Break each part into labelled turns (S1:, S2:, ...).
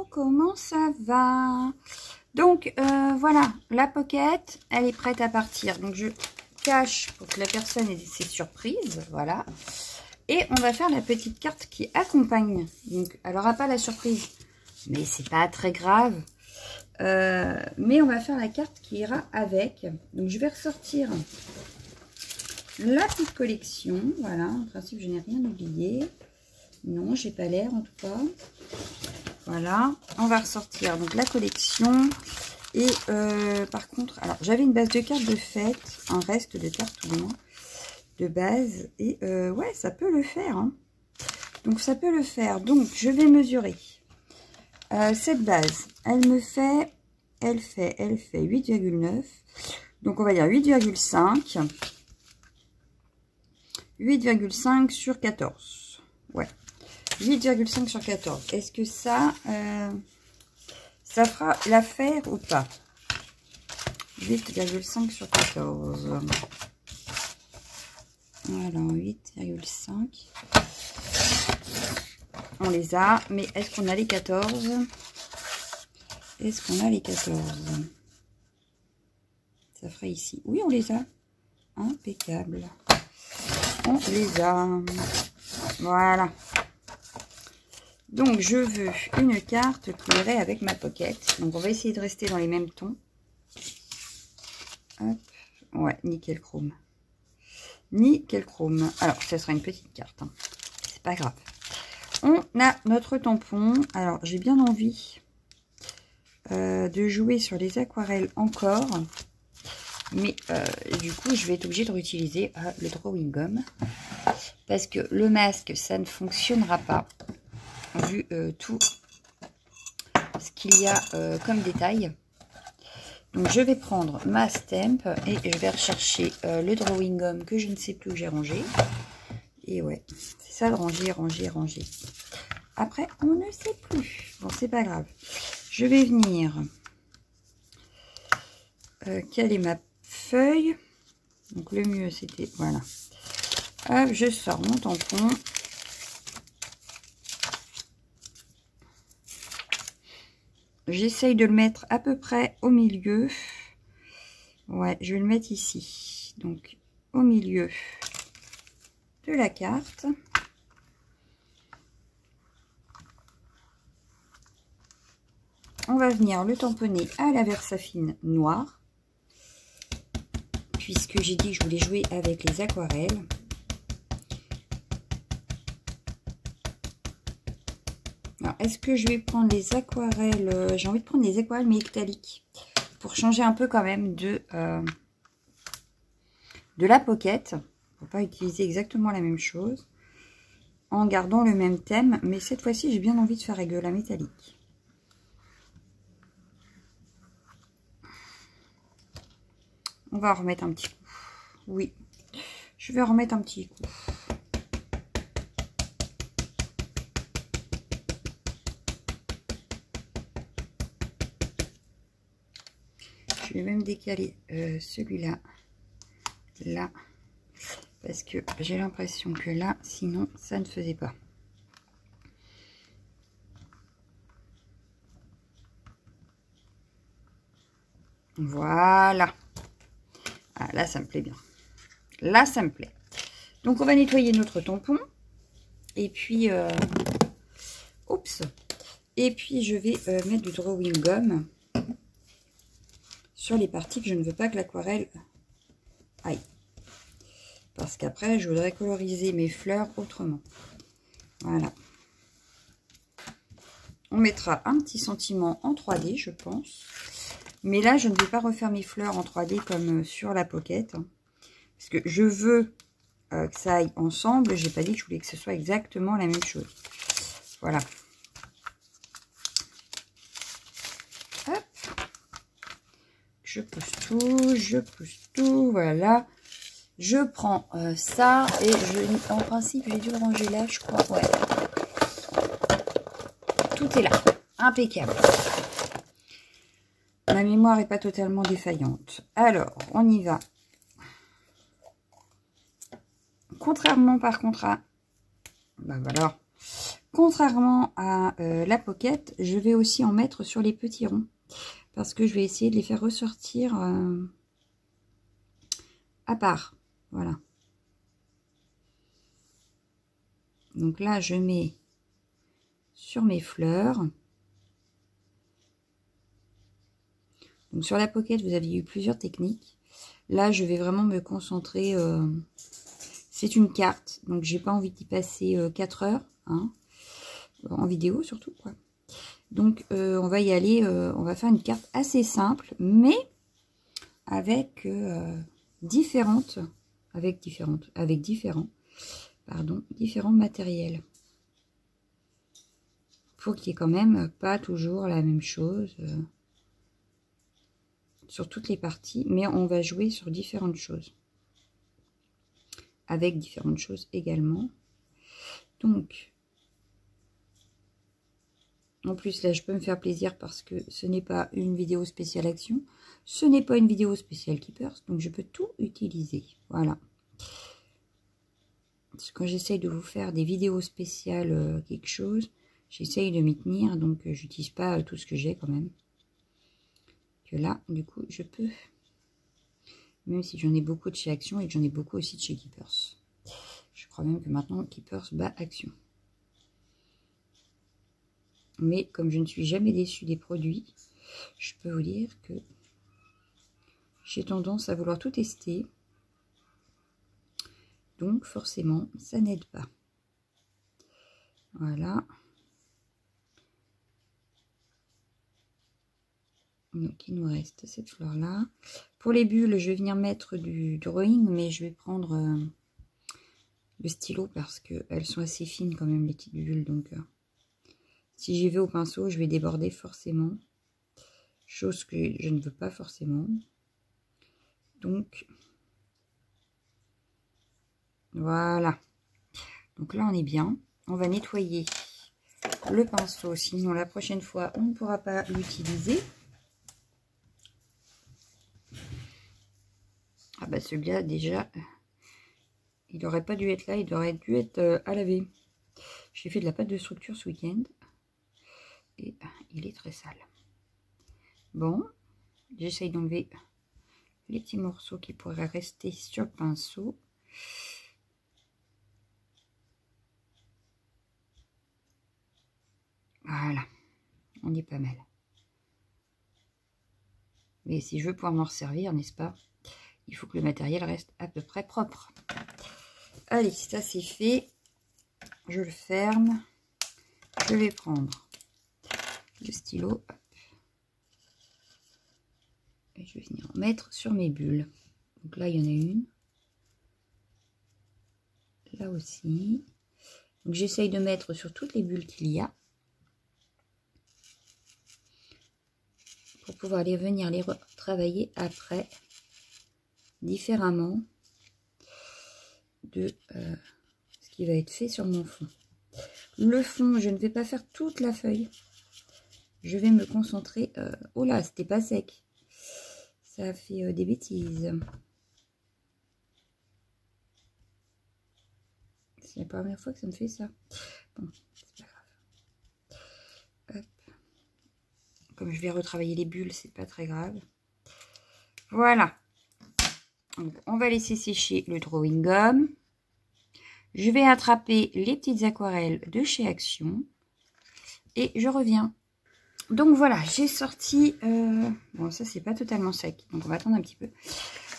S1: comment ça va? Donc voilà, la pocket, elle est prête à partir. Donc je cache pour que la personne ait ses surprises, voilà. Et on va faire la petite carte qui accompagne. Donc elle n'aura pas la surprise, mais c'est pas très grave. Mais on va faire la carte qui ira avec. Donc je vais ressortir la petite collection. Voilà, en principe je n'ai rien oublié. Non, j'ai pas l'air en tout cas. Voilà, on va ressortir donc la collection. Et par contre, alors j'avais une base de cartes de fête, un reste de cartes tout du moins, de base. Et ouais, ça peut le faire. Hein. Donc ça peut le faire. Donc je vais mesurer. Cette base, elle fait 8,9. Donc on va dire 8,5. 8,5 sur 14. Ouais. 8,5 sur 14. Est-ce que ça fera l'affaire ou pas? 8,5 sur 14. Alors, 8,5. On les a. Mais est-ce qu'on a les 14? Est-ce qu'on a les 14? Ça ferait ici. Oui, on les a. Impeccable. On les a. Voilà. Donc, je veux une carte qui irait avec ma pocket. Donc, on va essayer de rester dans les mêmes tons. Hop. Ouais, nickel chrome. Nickel chrome. Alors, ça sera une petite carte. Hein. C'est pas grave. On a notre tampon. Alors, j'ai bien envie de jouer sur les aquarelles encore. Mais du coup, je vais être obligée de réutiliser le drawing gum. Parce que le masque, ça ne fonctionnera pas. Vu tout ce qu'il y a comme détail. Donc je vais prendre ma stamp et je vais rechercher le drawing gum que je ne sais plus où j'ai rangé. Et ouais, c'est ça de ranger, ranger, ranger. Après, on ne sait plus. Bon, c'est pas grave. Je vais venir caler ma feuille. Donc le mieux c'était, voilà. Hop, je sors mon tampon. J'essaye de le mettre à peu près au milieu. Ouais, je vais le mettre ici. Donc, au milieu de la carte. On va venir le tamponner à la Versafine noire. Puisque j'ai dit que je voulais jouer avec les aquarelles. Alors, est-ce que je vais prendre les aquarelles? J'ai envie de prendre les aquarelles métalliques pour changer un peu quand même de la pocket. Pour pas utiliser exactement la même chose. En gardant le même thème. Mais cette fois-ci, j'ai bien envie de faire avec de la métallique. On va remettre un petit coup. Oui, je vais remettre un petit coup. Je vais même décaler celui-là, là, parce que j'ai l'impression que là, sinon, ça ne faisait pas. Voilà. Ah, là, ça me plaît bien. Là, ça me plaît. Donc, on va nettoyer notre tampon. Et puis, oups. Et puis, je vais mettre du drawing gum sur les parties que je ne veux pas que l'aquarelle aille. Parce qu'après, je voudrais coloriser mes fleurs autrement. Voilà. On mettra un petit sentiment en 3D, je pense. Mais là, je ne vais pas refaire mes fleurs en 3D comme sur la pocket. Hein, parce que je veux que ça aille ensemble. J'ai pas dit que je voulais que ce soit exactement la même chose. Voilà. Hop. Je pousse tout, voilà. Je prends ça et en principe, j'ai dû le ranger là, je crois. Ouais. Tout est là. Impeccable. Ma mémoire n'est pas totalement défaillante. Alors, on y va. Contrairement par contre à... Ben voilà. Contrairement à la pocket, je vais aussi en mettre sur les petits ronds. Parce que je vais essayer de les faire ressortir à part. Voilà. Donc là, je mets sur mes fleurs. Donc sur la pocket, vous aviez eu plusieurs techniques. Là, je vais vraiment me concentrer. C'est une carte, donc j'ai pas envie d'y passer 4 heures. Hein, en vidéo surtout, quoi. Donc, on va y aller. On va faire une carte assez simple, mais avec différents matériels. Pour qu'il n'y ait quand même pas toujours la même chose sur toutes les parties, mais on va jouer sur différentes choses. Avec différentes choses également. Donc, en plus, là, je peux me faire plaisir parce que ce n'est pas une vidéo spéciale action. Ce n'est pas une vidéo spéciale Keepers. Donc, je peux tout utiliser. Voilà. Parce que quand j'essaye de vous faire des vidéos spéciales quelque chose, j'essaye de m'y tenir. Donc, j'utilise pas tout ce que j'ai quand même. Que là, du coup, je peux. Même si j'en ai beaucoup de chez Action et que j'en ai beaucoup aussi de chez Keepers. Je crois même que maintenant, Keepers bat Action. Mais comme je ne suis jamais déçue des produits, je peux vous dire que j'ai tendance à vouloir tout tester. Donc forcément, ça n'aide pas. Voilà. Donc il nous reste cette fleur-là. Pour les bulles, je vais venir mettre du drawing, mais je vais prendre le stylo parce qu'elles sont assez fines quand même, les petites bulles. Donc si j'y vais au pinceau, je vais déborder forcément. Chose que je ne veux pas forcément. Donc, voilà. Donc là, on est bien. On va nettoyer le pinceau, sinon la prochaine fois, on ne pourra pas l'utiliser. Ah bah celui-là, déjà, il n'aurait pas dû être là, il aurait dû être à laver. J'ai fait de la pâte de structure ce week-end. Et il est très sale. Bon, j'essaye d'enlever les petits morceaux qui pourraient rester sur le pinceau. Voilà, on est pas mal. Mais si je veux pouvoir m'en servir, n'est-ce pas? Il faut que le matériel reste à peu près propre. Allez, ça c'est fait. Je le ferme. Je vais prendre le stylo. Et je vais venir en mettre sur mes bulles. Donc là, il y en a une. Là aussi. Donc j'essaye de mettre sur toutes les bulles qu'il y a. Pour pouvoir venir les retravailler après différemment de ce qui va être fait sur mon fond. Le fond, je ne vais pas faire toute la feuille. Je vais me concentrer... oh là, c'était pas sec. Ça a fait des bêtises. C'est la première fois que ça me fait ça. Bon, c'est pas grave. Hop. Comme je vais retravailler les bulles, c'est pas très grave. Voilà. Donc, on va laisser sécher le drawing gum. Je vais attraper les petites aquarelles de chez Action. Et je reviens. Donc voilà, j'ai sorti... bon, ça, c'est pas totalement sec. Donc, on va attendre un petit peu.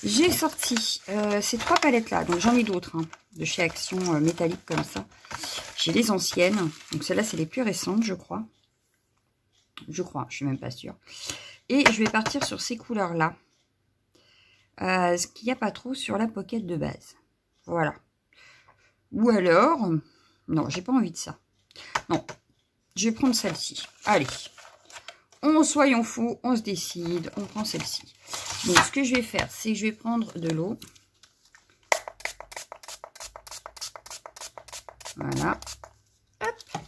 S1: J'ai sorti ces 3 palettes-là. Donc, j'en ai d'autres hein, de chez Action métalliques comme ça. J'ai les anciennes. Donc, celles-là, c'est les plus récentes, je crois. Je suis même pas sûre. Et je vais partir sur ces couleurs-là. Ce qu'il n'y a pas trop sur la pocket de base. Voilà. Ou alors... Non, j'ai pas envie de ça. Non, je vais prendre celle-ci. Allez. Soyons fous, on se décide, on prend celle-ci. Donc, ce que je vais faire, c'est que je vais prendre de l'eau. Voilà. Hop.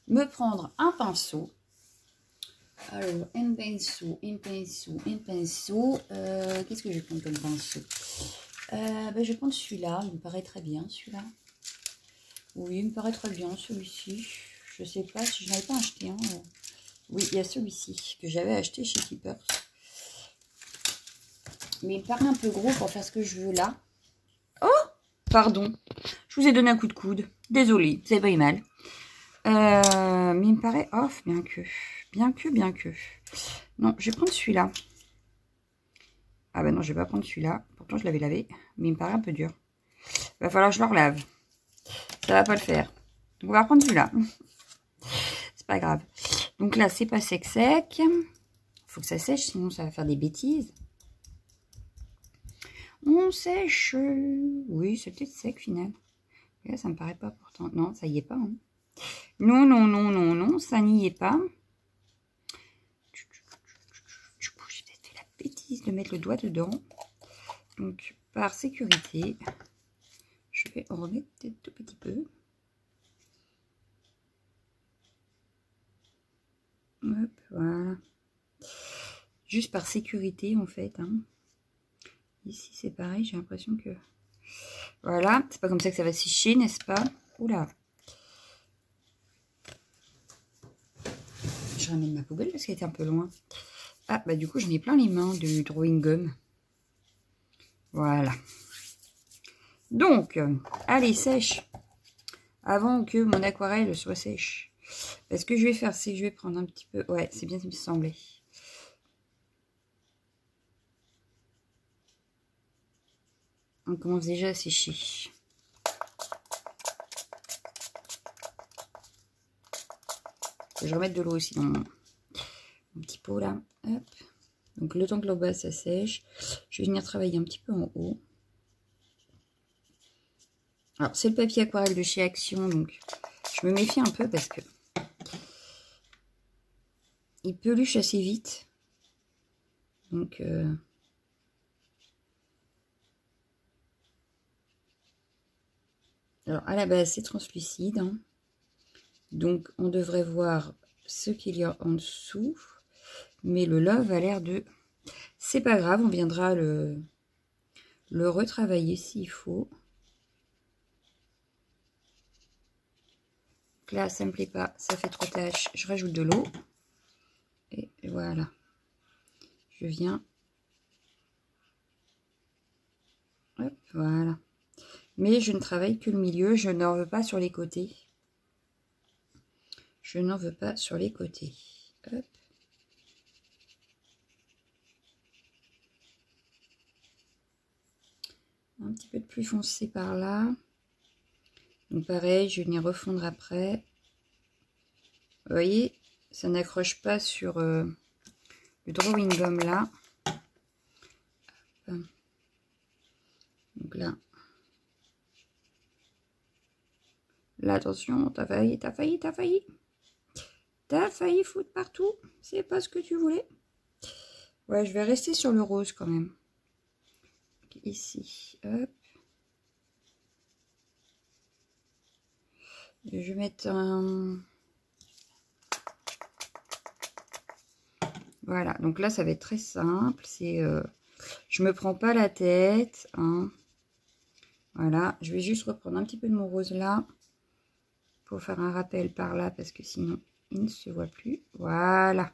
S1: Me prendre un pinceau. Alors, un pinceau. Qu'est-ce que je vais prendre comme pinceau? Je vais prendre celui-là. Il me paraît très bien, celui-là. Oui, il me paraît très bien, celui-ci. Je sais pas si je n'avais pas acheté un. Oui, il y a celui-ci que j'avais acheté chez Keepers. Mais il me paraît un peu gros pour faire ce que je veux là. Oh, pardon. Je vous ai donné un coup de coude. Désolée, vous avez pas eu mal. Mais il me paraît off, bien que. Non, je vais prendre celui-là. Ah bah non, je vais pas prendre celui-là. Pourtant, je l'avais lavé. Mais il me paraît un peu dur. Il va falloir que je le relave. Ça va pas le faire. Donc, on va reprendre celui-là. C'est pas grave. Donc là, c'est pas sec. Faut que ça sèche, sinon ça va faire des bêtises. On sèche. Oui, c'est peut-être sec, finalement. Là, ça me paraît pas pourtant. Non, ça y est pas. Hein. Non, ça n'y est pas. J'ai peut-être fait la bêtise de mettre le doigt dedans. Donc, par sécurité, je vais en remettre un tout petit peu. Hop, voilà. Juste par sécurité, en fait. Hein. Ici, c'est pareil, j'ai l'impression que... Voilà, c'est pas comme ça que ça va sécher, n'est-ce pas? Oula. Je ramène ma poubelle parce qu'elle était un peu loin. Ah, bah du coup, j'en ai plein les mains de drawing gum. Voilà. Donc, allez, sèche. Avant que mon aquarelle soit sèche. Ce que je vais faire, c'est que je vais prendre un petit peu... Ouais, c'est bien ce qui me semblait. On commence déjà à sécher. Je vais remettre de l'eau aussi dans mon petit pot là. Hop. Donc le temps que l'eau basse ça sèche, je vais venir travailler un petit peu en haut. Alors c'est le papier aquarelle de chez Action, donc je me méfie un peu parce que il peluche assez vite. Donc alors à la base c'est translucide, hein. Donc on devrait voir ce qu'il y a en dessous, mais le love a l'air de... C'est pas grave, on viendra le retravailler s'il faut. Donc là ça me plaît pas, ça fait trop tache, je rajoute de l'eau. Et voilà. Je viens. Hop, voilà. Mais je ne travaille que le milieu, je n'en veux pas sur les côtés. Je n'en veux pas sur les côtés. Hop. Un petit peu de plus foncé par là. Donc pareil, je vais venir refondre après. Vous voyez, ça n'accroche pas sur le drawing gum là. Hop. Donc là. Là, attention, t'as failli foutre partout. C'est pas ce que tu voulais. Ouais, je vais rester sur le rose quand même. Donc, ici, hop. Je vais mettre un... Voilà, donc là, ça va être très simple. C'est, je me prends pas la tête. Hein. Voilà, je vais juste reprendre un petit peu de mon rose là. Pour faire un rappel par là, parce que sinon, il ne se voit plus. Voilà.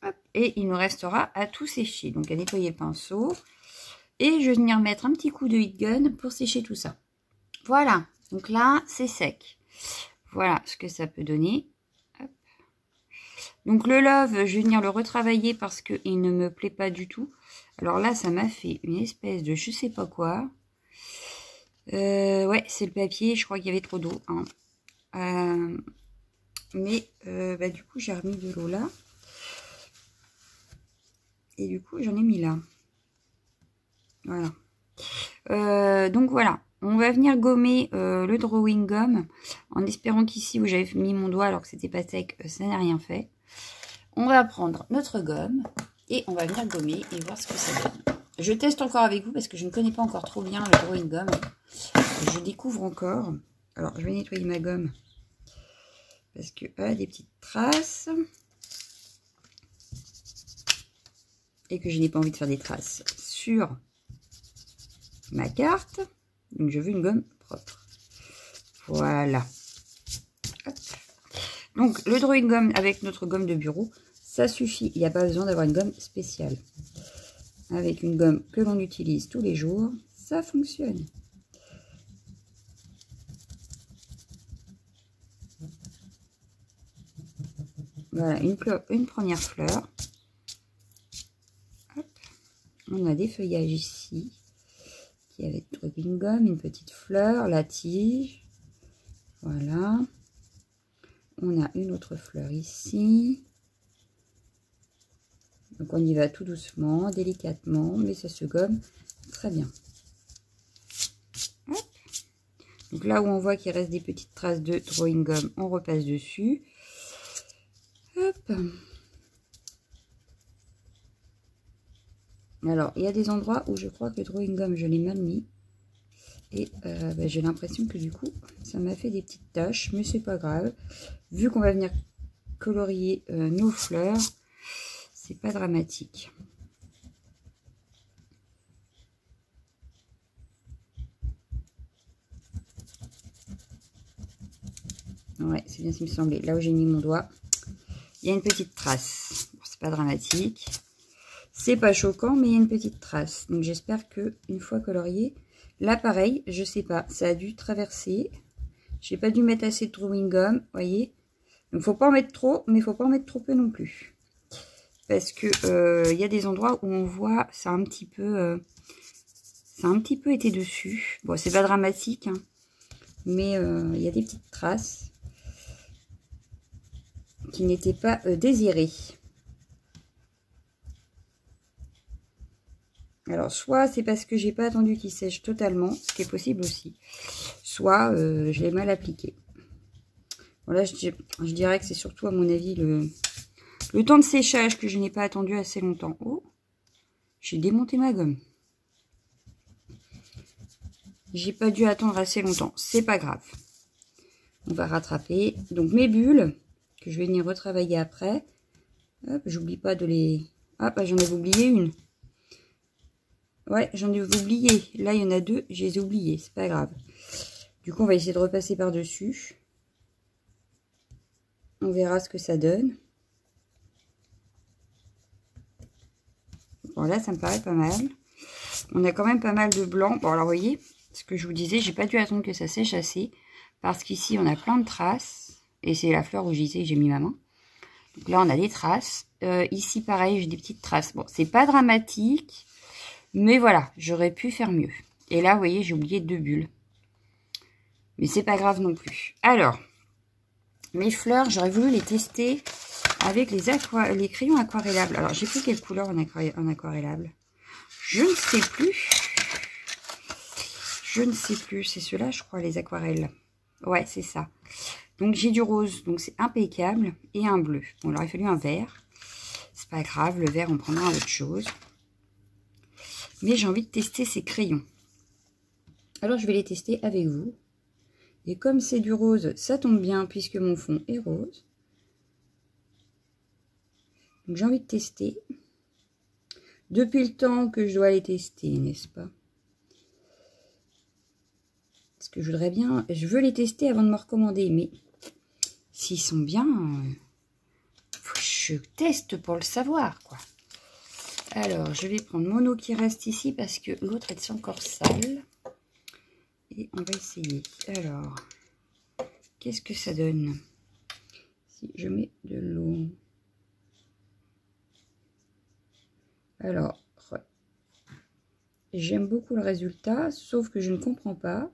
S1: Hop. Et il nous restera à tout sécher. Donc, à nettoyer le pinceau. Et je vais venir mettre un petit coup de heat gun pour sécher tout ça. Voilà. Donc là, c'est sec. Voilà ce que ça peut donner. Hop. Donc, le love, je vais venir le retravailler parce qu'il ne me plaît pas du tout. Alors là, ça m'a fait une espèce de je sais pas quoi. Ouais, c'est le papier. Je crois qu'il y avait trop d'eau. Hein. Mais bah, du coup, j'ai remis de l'eau là. Et du coup, j'en ai mis là. Voilà. Donc voilà. On va venir gommer le drawing gum. En espérant qu'ici, où j'avais mis mon doigt alors que c'était pas sec, ça n'a rien fait. On va prendre notre gomme. Et on va venir gommer et voir ce que ça donne. Je teste encore avec vous parce que je ne connais pas encore trop bien le drawing gum. Je découvre encore. Alors, je vais nettoyer ma gomme. Parce que a des petites traces. Et que je n'ai pas envie de faire des traces sur ma carte. Donc, je veux une gomme propre. Voilà. Hop. Donc, le drawing gum avec notre gomme de bureau, ça suffit. Il n'y a pas besoin d'avoir une gomme spéciale. Avec une gomme que l'on utilise tous les jours, ça fonctionne. Voilà, une première fleur. Hop. On a des feuillages ici, qui avec drawing gum, une petite fleur, la tige. Voilà. On a une autre fleur ici. Donc on y va tout doucement, délicatement, mais ça se gomme très bien. Hop. Donc là où on voit qu'il reste des petites traces de drawing gum, on repasse dessus. Hop. Alors il y a des endroits où je crois que le drawing gum je l'ai mal mis. Et j'ai l'impression que du coup ça m'a fait des petites taches, mais c'est pas grave. Vu qu'on va venir colorier nos fleurs, c'est pas dramatique. Ouais, c'est bien ce qui me semblait. Là où j'ai mis mon doigt, il y a une petite trace. Bon, c'est pas dramatique. C'est pas choquant, mais il y a une petite trace. Donc j'espère que une fois colorié, là pareil, je sais pas, ça a dû traverser. J'ai pas dû mettre assez de drawing gum, voyez. Donc faut pas en mettre trop, mais faut pas en mettre trop peu non plus. Parce que il y a des endroits où on voit ça a un petit peu été dessus. Bon, c'est pas dramatique, hein, mais il y a des petites traces qui n'étaient pas désirées. Alors, soit c'est parce que j'ai pas attendu qu'il sèche totalement, ce qui est possible aussi. Soit je l'ai mal appliqué. Voilà, je dirais que c'est surtout à mon avis le temps de séchage que je n'ai pas attendu assez longtemps. Oh, j'ai démonté ma gomme. J'ai pas dû attendre assez longtemps. C'est pas grave. On va rattraper. Donc mes bulles, que je vais venir retravailler après. Hop, j'oublie pas de les... Ah, bah, j'en avais oublié une. Ouais, j'en ai oublié. Là, il y en a deux, je les ai oubliés. C'est pas grave. Du coup, on va essayer de repasser par-dessus. On verra ce que ça donne. Bon, là, ça me paraît pas mal. On a quand même pas mal de blanc. Bon, alors, vous voyez, ce que je vous disais, j'ai pas dû attendre que ça sèche assez. Parce qu'ici, on a plein de traces. Et c'est la fleur où je disais que j'ai mis ma main. Donc là, on a des traces. Ici, pareil, j'ai des petites traces. Bon, c'est pas dramatique. Mais voilà, j'aurais pu faire mieux. Et là, vous voyez, j'ai oublié 2 bulles. Mais c'est pas grave non plus. Alors, mes fleurs, j'aurais voulu les tester avec les crayons aquarellables. Alors, j'ai pris quelle couleur en aquarellable? Je ne sais plus. Je ne sais plus. C'est ceux-là, je crois, les aquarelles. Ouais, c'est ça. Donc, j'ai du rose. Donc, c'est impeccable. Et un bleu. Bon, il aurait fallu un vert. C'est pas grave. Le vert, on prendra autre chose. Mais j'ai envie de tester ces crayons. Alors, je vais les tester avec vous. Et comme c'est du rose, ça tombe bien puisque mon fond est rose. Donc, j'ai envie de tester. Depuis le temps que je dois les tester, n'est-ce pas? Parce que je veux les tester avant de me recommander. Mais s'ils sont bien, faut que je teste pour le savoir, quoi. Alors, je vais prendre mon eau qui reste ici parce que l'autre est encore sale. Et on va essayer. Alors, qu'est-ce que ça donne si je mets de l'eau? Alors, j'aime beaucoup le résultat, sauf que je ne comprends pas.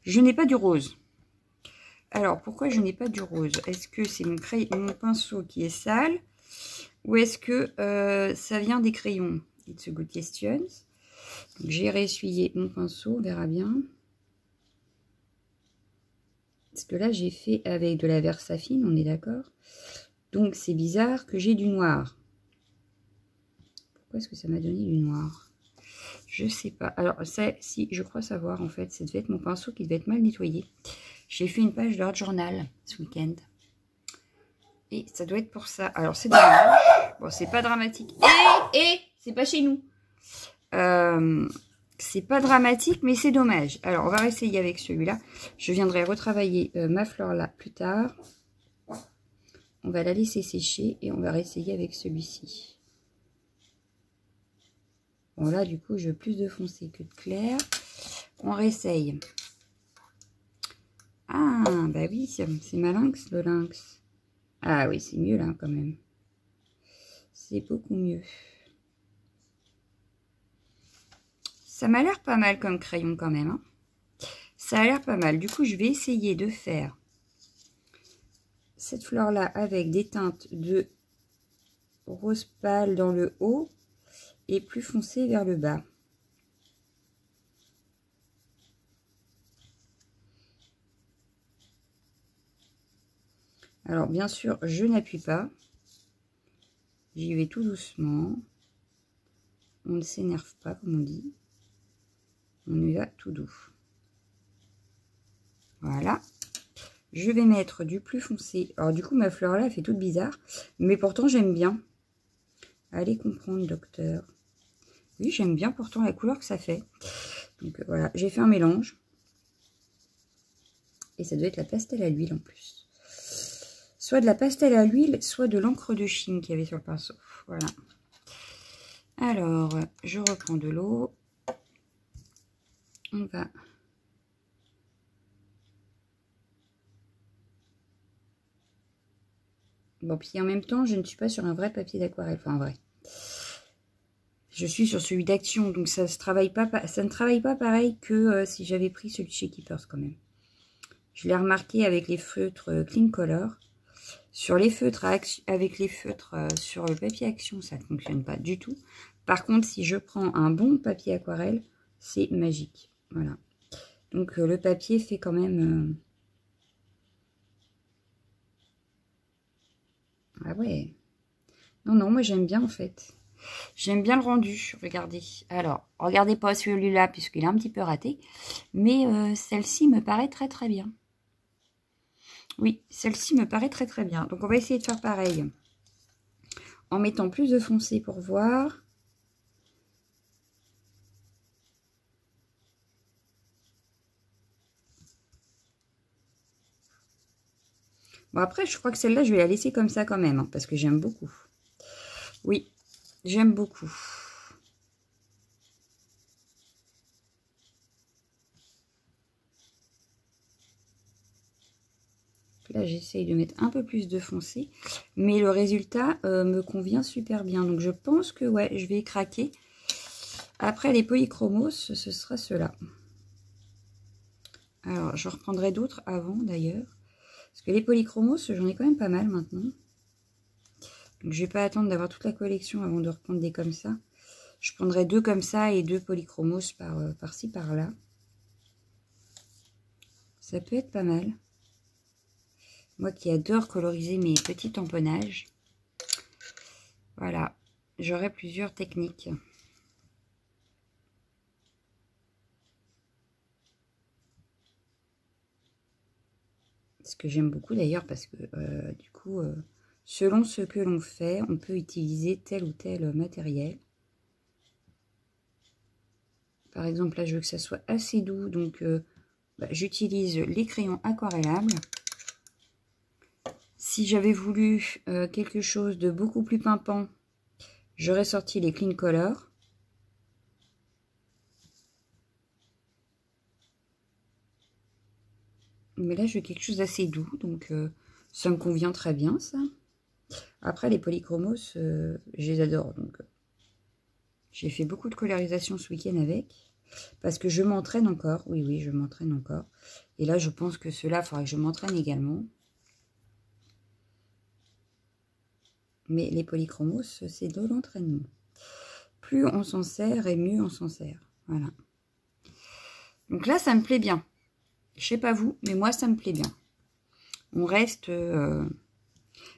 S1: Je n'ai pas du rose. Alors, pourquoi je n'ai pas du rose? Est-ce que c'est mon pinceau qui est sale? Ou est-ce que ça vient des crayons? It's a good question. J'ai réessuyé mon pinceau, on verra bien. Parce que là, j'ai fait avec de la Versafine, on est d'accord? Donc, c'est bizarre que j'ai du noir. Pourquoi est-ce que ça m'a donné du noir? Je sais pas. Alors, ça, si, je crois savoir, en fait, ça devait être mon pinceau qui devait être mal nettoyé. J'ai fait une page de Art Journal ce week-end. Et ça doit être pour ça. Alors, c'est dommage. Bon, c'est pas dramatique. Et c'est pas chez nous. C'est pas dramatique, mais c'est dommage. Alors, on va réessayer avec celui-là. Je viendrai retravailler ma fleur là plus tard. On va la laisser sécher et on va réessayer avec celui-ci. Bon, là, du coup, je veux plus de foncé que de clair. On réessaye. Ah, bah oui, c'est ma lynx, le lynx. Ah oui, c'est mieux là, quand même. C'est beaucoup mieux. Ça m'a l'air pas mal comme crayon, quand même. Hein. Ça a l'air pas mal. Du coup, je vais essayer de faire cette fleur-là avec des teintes de rose pâle dans le haut et plus foncé vers le bas. Alors, bien sûr, je n'appuie pas. J'y vais tout doucement. On ne s'énerve pas, comme on dit. On y va tout doux. Voilà. Je vais mettre du plus foncé. Alors, du coup, ma fleur là, elle fait toute bizarre. Mais pourtant, j'aime bien. Allez comprendre, docteur. Oui, j'aime bien pourtant la couleur que ça fait. Donc, voilà. J'ai fait un mélange. Et ça doit être la pastel à l'huile en plus. Soit de la pastel à l'huile, soit de l'encre de Chine qu'il y avait sur le pinceau. Voilà. Alors, je reprends de l'eau. On va... Bon, puis en même temps, je ne suis pas sur un vrai papier d'aquarelle. Enfin, vrai. Je suis sur celui d'Action, donc ça ne travaille pas pareil que si j'avais pris celui de chez Keepers quand même. Je l'ai remarqué avec les feutres Clean Color. Sur les feutres avec les feutres sur le papier Action, ça ne fonctionne pas du tout. Par contre, si je prends un bon papier aquarelle, c'est magique. Voilà. Donc le papier fait quand même... Ah ouais. Non, non, moi j'aime bien en fait. J'aime bien le rendu, regardez. Alors, regardez pas celui-là puisqu'il est un petit peu raté. Mais celle-ci me paraît très très bien. Oui, celle-ci me paraît très très bien. Donc on va essayer de faire pareil. En mettant plus de foncé pour voir. Bon après, je crois que celle-là, je vais la laisser comme ça quand même. Hein, parce que j'aime beaucoup. Oui, j'aime beaucoup. Là, j'essaye de mettre un peu plus de foncé. Mais le résultat me convient super bien. Donc, je pense que, ouais, je vais craquer. Après, les polychromos, ce sera ceux-là. Alors, je reprendrai d'autres avant, d'ailleurs. Parce que les polychromos, j'en ai quand même pas mal maintenant. Donc, je vais pas attendre d'avoir toute la collection avant de reprendre des comme ça. Je prendrai 2 comme ça et 2 polychromos par-ci, par-là. Ça peut être pas mal. Moi qui adore coloriser mes petits tamponnages. Voilà, j'aurai plusieurs techniques. Ce que j'aime beaucoup d'ailleurs parce que du coup, selon ce que l'on fait, on peut utiliser tel ou tel matériel. Par exemple, là, je veux que ça soit assez doux, donc j'utilise les crayons aquarellables. Si j'avais voulu quelque chose de beaucoup plus pimpant, j'aurais sorti les Clean Color. Mais là, je veux quelque chose d'assez doux, donc ça me convient très bien, ça. Après, les polychromos, je les adore, donc j'ai fait beaucoup de colorisation ce week-end avec, parce que je m'entraîne encore. Oui, oui, je m'entraîne encore. Et là, je pense que ceux-là, il faudrait que je m'entraîne également. Mais les polychromos, c'est de l'entraînement. Plus on s'en sert et mieux on s'en sert. Voilà. Donc là, ça me plaît bien. Je sais pas vous, mais moi, ça me plaît bien. On reste...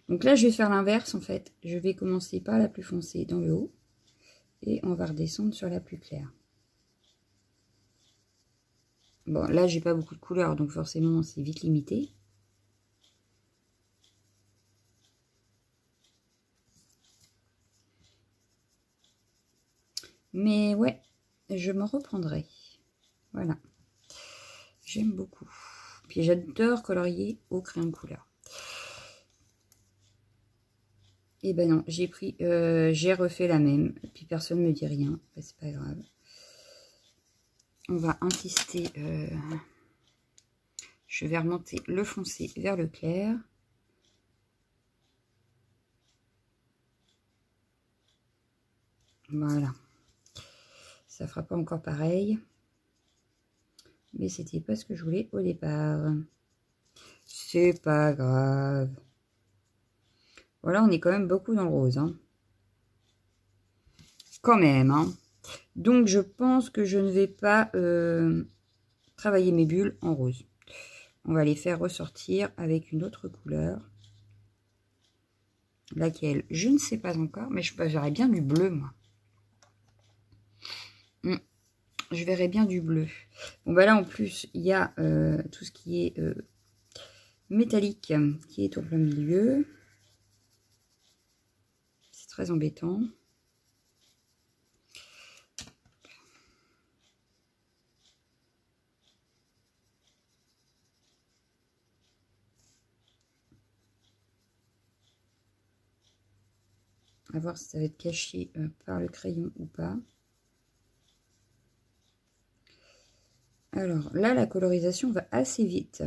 S1: Donc là, je vais faire l'inverse, en fait. Je vais commencer par la plus foncée dans le haut. Et on va redescendre sur la plus claire. Bon, là, j'ai pas beaucoup de couleurs, donc forcément, c'est vite limité. Mais ouais, et je m'en reprendrai. Voilà. J'aime beaucoup. Puis j'adore colorier au crayon de couleur. Et ben non, j'ai refait la même. Puis personne ne me dit rien. Ben, c'est pas grave. On va insister. Je vais remonter le foncé vers le clair. Voilà. Ça fera pas encore pareil. Mais c'était pas ce que je voulais au départ. C'est pas grave. Voilà, on est quand même beaucoup dans le rose. Hein. Quand même. Hein. Donc, je pense que je ne vais pas travailler mes bulles en rose. On va les faire ressortir avec une autre couleur. Laquelle, je ne sais pas encore. Mais je verrais bien du bleu, moi. Je verrais bien du bleu. Bon, bah là, en plus, il y a tout ce qui est métallique qui est au plein milieu. C'est très embêtant. À voir si ça va être caché par le crayon ou pas. Alors là, la colorisation va assez vite.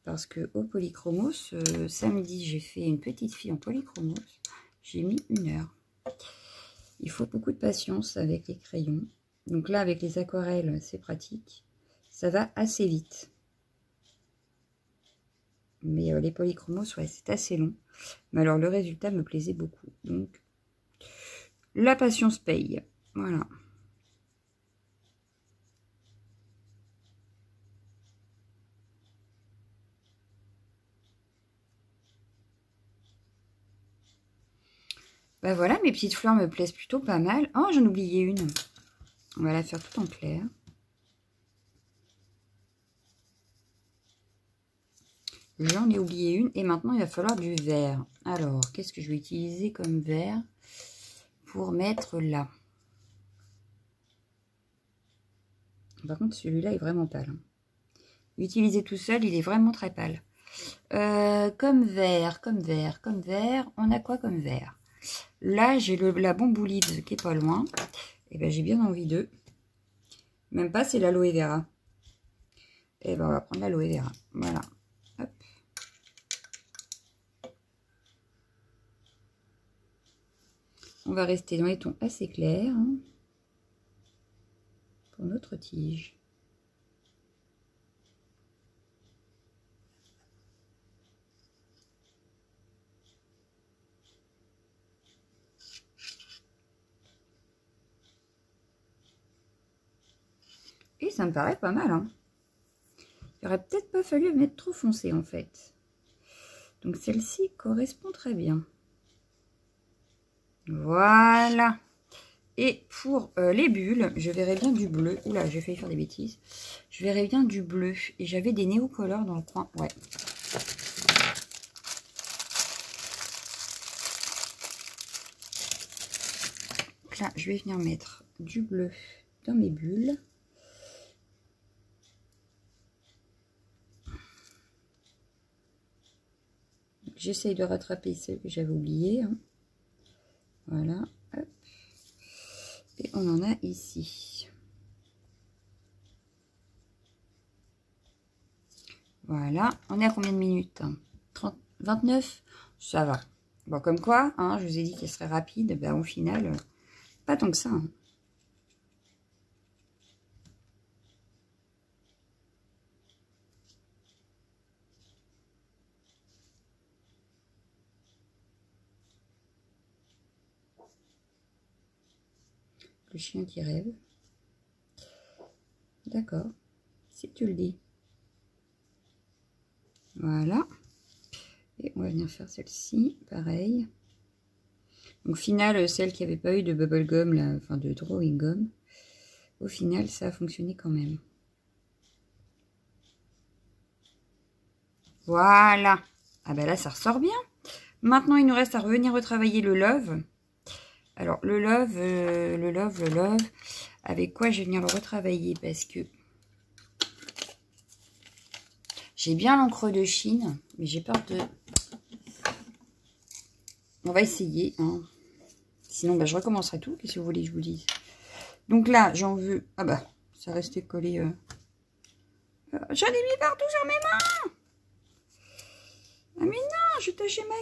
S1: Parce que au Polychromos, samedi, j'ai fait une petite fille en Polychromos. J'ai mis 1 heure. Il faut beaucoup de patience avec les crayons. Donc là, avec les aquarelles, c'est pratique. Ça va assez vite. Mais les Polychromos, ouais, c'est assez long. Mais alors, le résultat me plaisait beaucoup. Donc, la patience paye. Voilà. Ben voilà, mes petites fleurs me plaisent plutôt pas mal. Oh, j'en oubliais une. On va la faire tout en clair. J'en ai oublié une. Et maintenant, il va falloir du vert. Alors, qu'est-ce que je vais utiliser comme vert pour mettre là? Par contre, celui-là est vraiment pâle. Utilisé tout seul, il est vraiment très pâle. Comme vert, on a quoi comme vert? Là, j'ai la bomboulide qui est pas loin. Et ben, j'ai bien envie d'eux. Même pas, c'est l'aloe vera. Et ben, on va prendre l'aloe vera. Voilà. Hop. On va rester dans les tons assez clairs hein, pour notre tige. Et ça me paraît pas mal. Hein. Il aurait peut-être pas fallu mettre trop foncé en fait. Donc celle-ci correspond très bien. Voilà. Et pour les bulles, je verrais bien du bleu. Oula, j'ai failli faire des bêtises. Je verrais bien du bleu. Et j'avais des néocolores dans le coin. Ouais. Donc là, je vais venir mettre du bleu dans mes bulles. J'essaye de rattraper celle que j'avais oubliée. Hein. Voilà. Hop. Et on en a ici. Voilà. On est à combien de minutes? 30, 29? Ça va. Bon, comme quoi, hein, je vous ai dit qu'elle serait rapide. Ben, au final, pas tant que ça. Hein. Le chien qui rêve. D'accord. Si tu le dis. Voilà. Et on va venir faire celle-ci, pareil. Donc, au final, celle qui n'avait pas eu de bubble gum, là, enfin de drawing gum, au final, ça a fonctionné quand même. Voilà. Ah ben là, ça ressort bien. Maintenant, il nous reste à revenir retravailler le love. Alors, le love, avec quoi je vais venir le retravailler? Parce que j'ai bien l'encre de Chine, mais j'ai peur de... On va essayer, hein. Sinon, bah, je recommencerai tout. Qu'est-ce que vous voulez que je vous dise? Donc là, j'en veux... Ah bah, ça restait collé... J'en ai mis partout sur mes mains. Ah mais non, je tâchais ma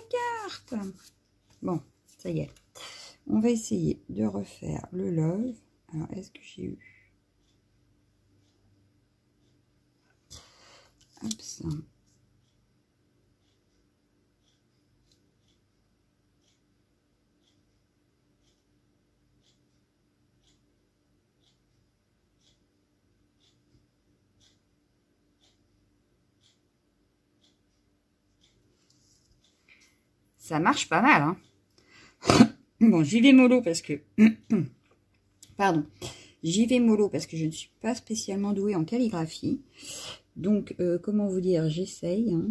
S1: carte. Bon, ça y est. On va essayer de refaire le love. Alors, est-ce que j'ai eu... Hop, ça. Ça marche pas mal, hein. Bon, j'y vais mollo parce que... Pardon. J'y vais mollo parce que je ne suis pas spécialement douée en calligraphie. Donc, comment vous dire, j'essaye, hein.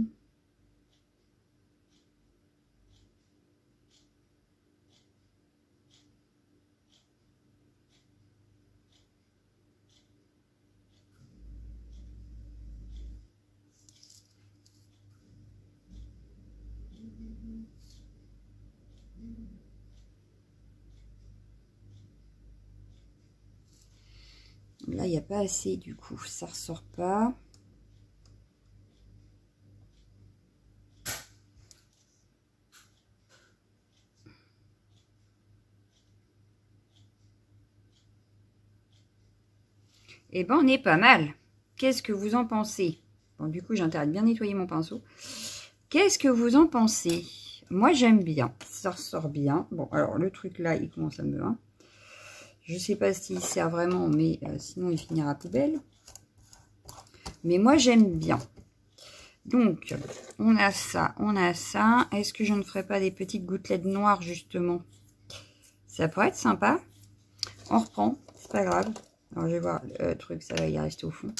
S1: Là, il n'y a pas assez, du coup, ça ressort pas. Eh ben, on est pas mal. Qu'est-ce que vous en pensez? Bon, du coup, j'ai intérêt de bien nettoyer mon pinceau. Qu'est-ce que vous en pensez? Moi, j'aime bien. Ça ressort bien. Bon, alors, le truc là, il commence à me... Hein. Je sais pas s'il sert vraiment, mais sinon, il finira à poubelle. Mais moi, j'aime bien. Donc, on a ça, on a ça. Est-ce que je ne ferai pas des petites gouttelettes noires, justement? Ça pourrait être sympa. On reprend, c'est pas grave. Alors, je vais voir le truc, ça va y rester au fond.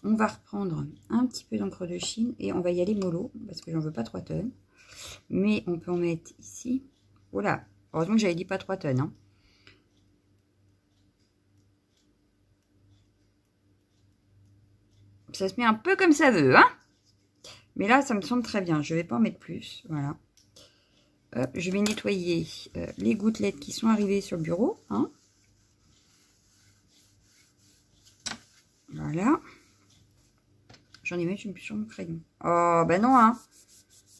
S1: On va reprendre un petit peu d'encre de Chine et on va y aller mollo, parce que j'en veux pas 3 tonnes. Mais on peut en mettre ici. Voilà, heureusement que j'avais dit pas 3 tonnes. Hein. Ça se met un peu comme ça veut, hein. Mais là, ça me semble très bien. Je ne vais pas en mettre plus. Voilà. Je vais nettoyer les gouttelettes qui sont arrivées sur le bureau. Hein. Voilà. J'en ai même une sur mon crayon. Oh, ben non, hein.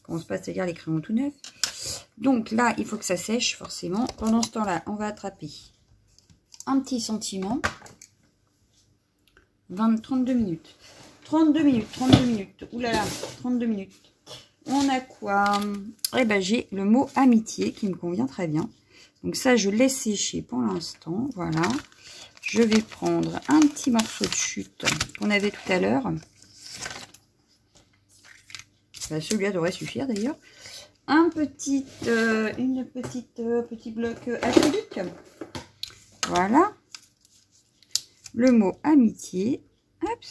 S1: Comment se passe, c'est-à-dire les crayons tout neufs. Donc là, il faut que ça sèche, forcément. Pendant ce temps-là, on va attraper un petit sentiment. 32 minutes. 32 minutes, 32 minutes. Ouh là là, 32 minutes. On a quoi? Eh ben, j'ai le mot amitié qui me convient très bien. Donc ça, je laisse sécher pour l'instant. Voilà. Je vais prendre un petit morceau de chute qu'on avait tout à l'heure. Ben, celui-là devrait suffire d'ailleurs. Un petit, petit bloc acrylique. Voilà. Le mot amitié. Hop.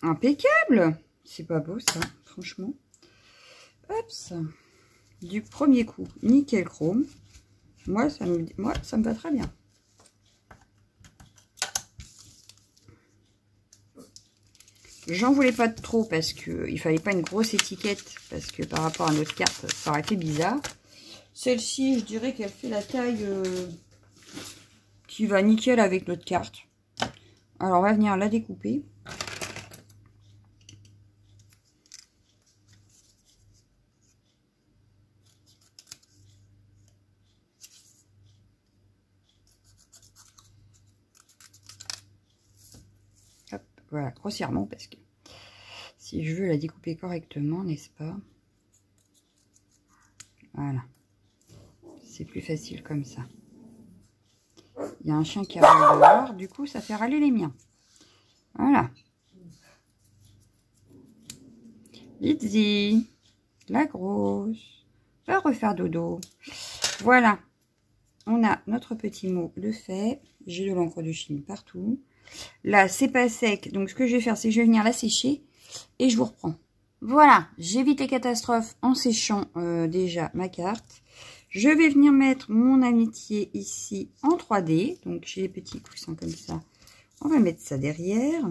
S1: Impeccable. C'est pas beau ça, franchement. Hop. Du premier coup, nickel chrome. Moi, ça me va très bien. J'en voulais pas de trop parce que il fallait pas une grosse étiquette parce que par rapport à notre carte, ça aurait fait bizarre. Celle-ci, je dirais qu'elle fait la taille qui va nickel avec notre carte. Alors, on va venir la découper. Hop, voilà, grossièrement parce que si je veux la découper correctement, n'est-ce pas? Voilà. C'est plus facile comme ça. Il y a un chien qui arrive dehors, du coup, ça fait râler les miens. Voilà. Lizzie, la grosse, va refaire dodo. Voilà. On a notre petit mot de fait. J'ai de l'encre de Chine partout. Là, c'est pas sec. Donc, ce que je vais faire, c'est que je vais venir la sécher et je vous reprends. Voilà, j'évite les catastrophes en séchant déjà ma carte. Je vais venir mettre mon amitié ici en 3D. Donc, j'ai les petits coussins comme ça. On va mettre ça derrière.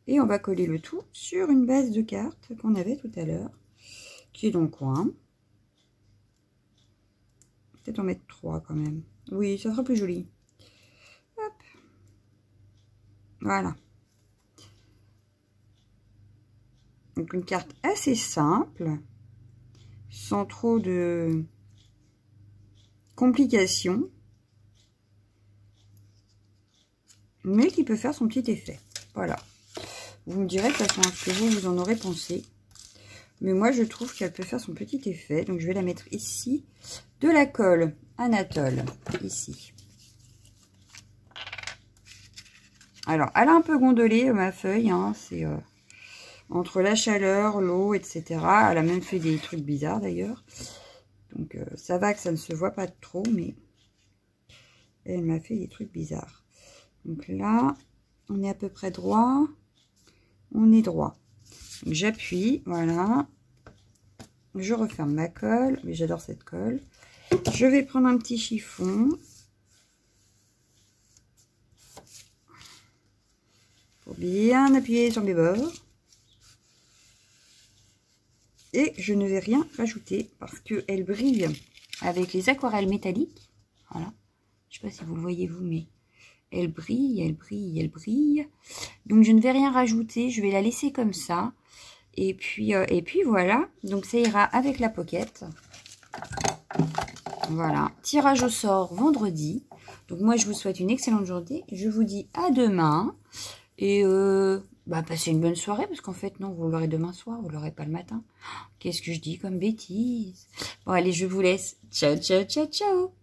S1: Et on va coller le tout sur une base de carte qu'on avait tout à l'heure, qui est dans le coin. Peut-être en mettre 3 quand même. Oui, ça sera plus joli. Hop. Voilà. Donc une carte assez simple, sans trop de complications, mais qui peut faire son petit effet. Voilà. Vous me direz de toute façon ce que vous en aurez pensé. Mais moi, je trouve qu'elle peut faire son petit effet. Donc, je vais la mettre ici. De la colle Anatole, ici. Alors, elle a un peu gondolé, ma feuille. Hein, c'est entre la chaleur, l'eau, etc. Elle a même fait des trucs bizarres, d'ailleurs. Donc, ça va que ça ne se voit pas trop, mais elle m'a fait des trucs bizarres. Donc là, on est à peu près droit. On est droit. J'appuie, voilà. Je referme ma colle, mais j'adore cette colle. Je vais prendre un petit chiffon. Pour bien appuyer sur mes bords. Et je ne vais rien rajouter parce qu'elle brille avec les aquarelles métalliques. Voilà. Je ne sais pas si vous le voyez vous, mais elle brille, elle brille, elle brille. Donc je ne vais rien rajouter, je vais la laisser comme ça. Et puis voilà, donc ça ira avec la pocket. Voilà, tirage au sort vendredi. Donc moi je vous souhaite une excellente journée. Je vous dis à demain. Et passez une bonne soirée, parce qu'en fait non, vous l'aurez demain soir, vous l'aurez pas le matin. Qu'est-ce que je dis comme bêtise? Bon allez, je vous laisse. Ciao, ciao, ciao, ciao.